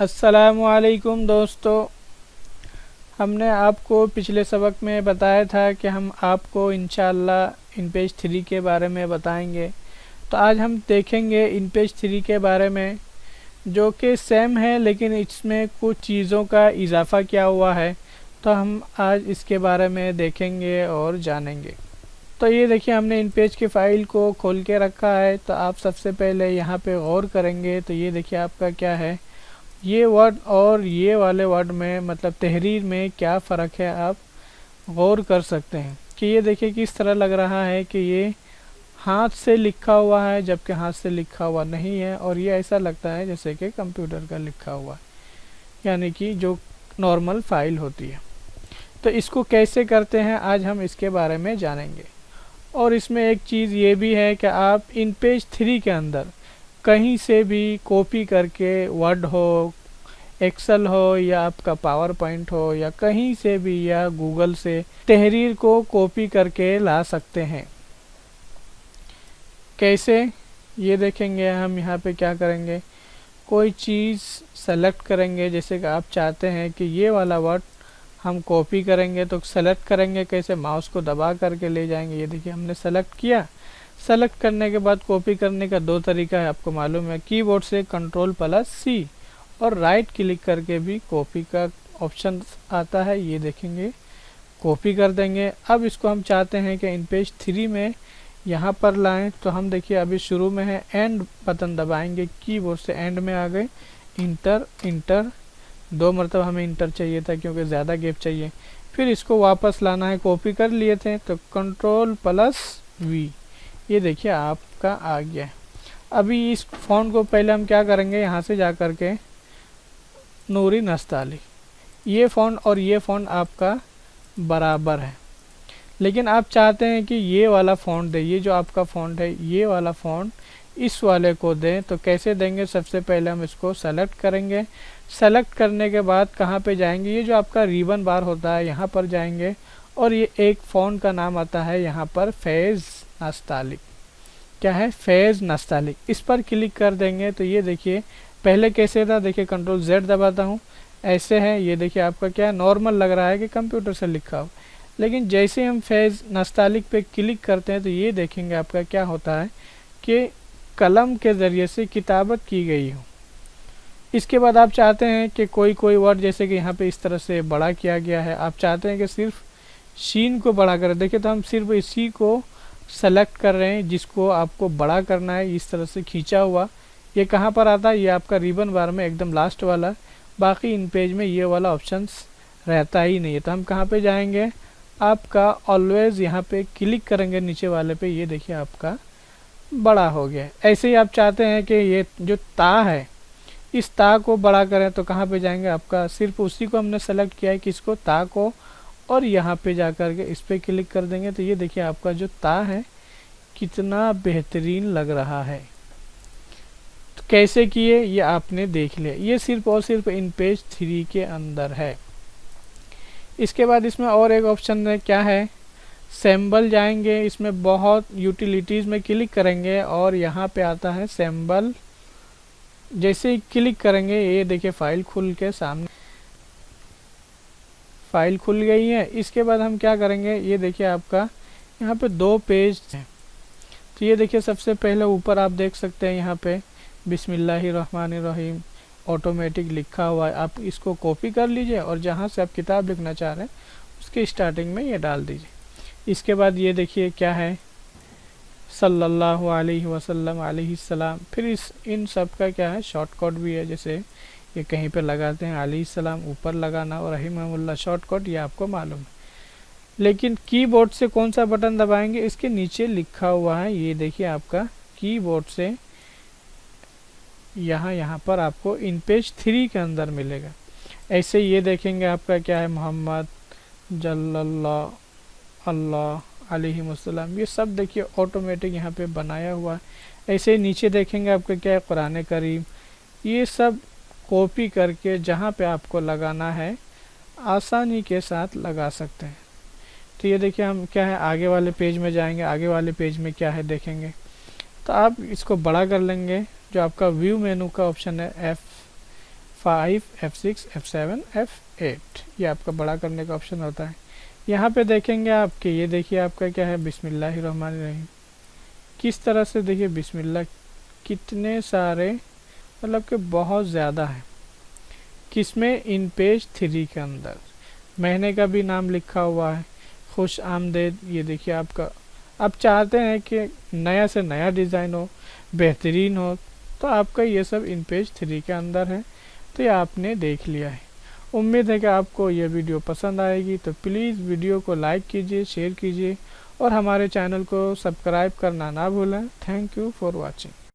अस्सलामुअलैकुम दोस्तों, हमने आपको पिछले सबक में बताया था कि हम आपको इंशाअल्लाह इनपेज 3 के बारे में बताएंगे। तो आज हम देखेंगे इनपेज 3 के बारे में, जो कि सेम है लेकिन इसमें कुछ चीज़ों का इजाफ़ा किया हुआ है। तो हम आज इसके बारे में देखेंगे और जानेंगे। तो ये देखिए, हमने इनपेज की फ़ाइल को खोल के रखा है। तो आप सबसे पहले यहाँ पे गौर करेंगे तो ये देखिए आपका क्या है, ये वर्ड और ये वाले वर्ड में मतलब तहरीर में क्या फ़र्क है आप गौर कर सकते हैं। कि ये देखिए किस तरह लग रहा है कि ये हाथ से लिखा हुआ है जबकि हाथ से लिखा हुआ नहीं है, और ये ऐसा लगता है जैसे कि कंप्यूटर का लिखा हुआ है, यानी कि जो नॉर्मल फाइल होती है। तो इसको कैसे करते हैं आज हम इसके बारे में जानेंगे। और इसमें एक चीज़ ये भी है कि आप इन पेज 3 के अंदर कहीं से भी कॉपी करके वर्ड हो, एक्सेल हो या आपका पावर पॉइंट हो या कहीं से भी या गूगल से तहरीर को कॉपी करके ला सकते हैं। कैसे, ये देखेंगे। हम यहाँ पे क्या करेंगे, कोई चीज़ सेलेक्ट करेंगे। जैसे कि आप चाहते हैं कि ये वाला वर्ड हम कॉपी करेंगे तो सेलेक्ट करेंगे कैसे, माउस को दबा करके ले जाएंगे। ये देखिए हमने सेलेक्ट किया। सेलेक्ट करने के बाद कॉपी करने का दो तरीका है, आपको मालूम है। कीबोर्ड से Ctrl+C और राइट क्लिक करके भी कॉपी का ऑप्शन आता है, ये देखेंगे कॉपी कर देंगे। अब इसको हम चाहते हैं कि इन पेज 3 में यहाँ पर लाएं। तो हम देखिए अभी शुरू में है, एंड बटन दबाएंगे, कीबोर्ड से एंड में आ गए। इंटर इंटर, 2 मरतबा हमें इंटर चाहिए था क्योंकि ज़्यादा गैप चाहिए। फिर इसको वापस लाना है, कॉपी कर लिए थे तो Ctrl+V, ये देखिए आपका आ गया। अभी इस फ़ॉन्ट को पहले हम क्या करेंगे, यहाँ से जा कर के नूरी नस्ताली, ये फ़ॉन्ट और ये फ़ॉन्ट आपका बराबर है, लेकिन आप चाहते हैं कि ये वाला फ़ॉन्ट दे, ये जो आपका फ़ॉन्ट है ये वाला फ़ॉन्ट इस वाले को दें। तो कैसे देंगे, सबसे पहले हम इसको सेलेक्ट करेंगे। सेलेक्ट करने के बाद कहाँ पे जाएंगे, ये जो आपका रिबन बार होता है यहाँ पर जाएंगे, और ये एक फ़ॉन्ट का नाम आता है यहाँ पर फैज़ नस्तालिक। क्या है, फैज़ नस्तालिक, इस पर क्लिक कर देंगे। तो ये देखिए पहले कैसे था, देखिए Ctrl+Z दबाता हूँ, ऐसे है। ये देखिए आपका क्या नॉर्मल लग रहा है कि कंप्यूटर से लिखा हो, लेकिन जैसे हम फैज़ नस्तालिक पे क्लिक करते हैं तो ये देखेंगे आपका क्या होता है कि कलम के ज़रिए से किताबत की गई हो। इसके बाद आप चाहते हैं कि कोई कोई वर्ड, जैसे कि यहाँ पे इस तरह से बड़ा किया गया है, आप चाहते हैं कि सिर्फ शीन को बड़ा करें। देखिए तो हम सिर्फ इसी को सेलेक्ट कर रहे हैं जिसको आपको बड़ा करना है, इस तरह से खींचा हुआ। ये कहाँ पर आता है, ये आपका रिबन बार में एकदम लास्ट वाला। बाकी इन पेज में ये वाला ऑप्शंस रहता ही नहीं है। तो हम कहाँ पे जाएंगे, आपका ऑलवेज यहाँ पे क्लिक करेंगे नीचे वाले पे, ये देखिए आपका बड़ा हो गया। ऐसे ही आप चाहते हैं कि ये जो ता है इस ता को बड़ा करें, तो कहाँ पे जाएंगे, आपका सिर्फ उसी को हमने सेलेक्ट किया है किसको, ता को, और यहाँ पे जा कर के इस पर क्लिक कर देंगे। तो ये देखिए आपका जो ता है कितना बेहतरीन लग रहा है। तो कैसे किए ये आपने देख लिया, ये सिर्फ और सिर्फ इन पेज 3 के अंदर है। इसके बाद इसमें और एक ऑप्शन है, क्या है, सिंबल जाएंगे। इसमें बहुत यूटिलिटीज़ में क्लिक करेंगे और यहाँ पे आता है सिंबल। जैसे ही क्लिक करेंगे ये देखिए फाइल खुल के सामने, फाइल खुल गई है। इसके बाद हम क्या करेंगे, ये देखिए आपका यहाँ पे 2 पेज हैं। तो ये देखिए सबसे पहले ऊपर आप देख सकते हैं यहाँ पे बिस्मिल्लाहिर्रहमानिर्रहीम ऑटोमेटिक लिखा हुआ है। आप इसको कॉपी कर लीजिए और जहाँ से आप किताब लिखना चाह रहे हैं उसके स्टार्टिंग में ये डाल दीजिए। इसके बाद ये देखिए क्या है, सल्लल्लाहु अलैहि वसल्लम अलैहिस्सलाम। फिर इन सब का क्या है, शॉर्टकट भी है। जैसे ये कहीं पे लगाते हैं अलैहिस्सलाम, ऊपर लगाना, और रहीमहुल्लाह शॉर्टकट, ये आपको मालूम है। लेकिन कीबोर्ड से कौन सा बटन दबाएंगे, इसके नीचे लिखा हुआ है, ये देखिए आपका कीबोर्ड से यहाँ पर आपको इन पेज 3 के अंदर मिलेगा। ऐसे ये देखेंगे आपका क्या है, मोहम्मद जल्लल्लाहु अल्लाह अलैहिस्सलाम, ये सब देखिए ऑटोमेटिक यहाँ पे बनाया हुआ है। ऐसे ही नीचे देखेंगे आपका क्या है, कुरान करीम। ये सब कॉपी करके जहाँ पे आपको लगाना है आसानी के साथ लगा सकते हैं। तो ये देखिए हम क्या है, आगे वाले पेज में जाएंगे। आगे वाले पेज में क्या है देखेंगे, तो आप इसको बड़ा कर लेंगे। जो आपका व्यू मेनू का ऑप्शन है F5, F6, F7, F8 ये आपका बड़ा करने का ऑप्शन होता है। यहाँ पे देखेंगे आपके, ये देखिए आपका क्या है, बिस्मिल्लाहिर्रहमानिर्रहीम। किस तरह से देखिए बिस्मिल्लाह, कितने सारे, मतलब कि बहुत ज़्यादा है। किसमें, इन पेज 3 के अंदर महीने का भी नाम लिखा हुआ है, खुश आमदेद। ये देखिए आपका, आप चाहते हैं कि नया से नया डिज़ाइन हो, बेहतरीन हो, तो आपका ये सब इन पेज 3 के अंदर है। तो ये आपने देख लिया है। उम्मीद है कि आपको ये वीडियो पसंद आएगी, तो प्लीज़ वीडियो को लाइक कीजिए, शेयर कीजिए और हमारे चैनल को सब्सक्राइब करना ना भूलें। Thank you for watching.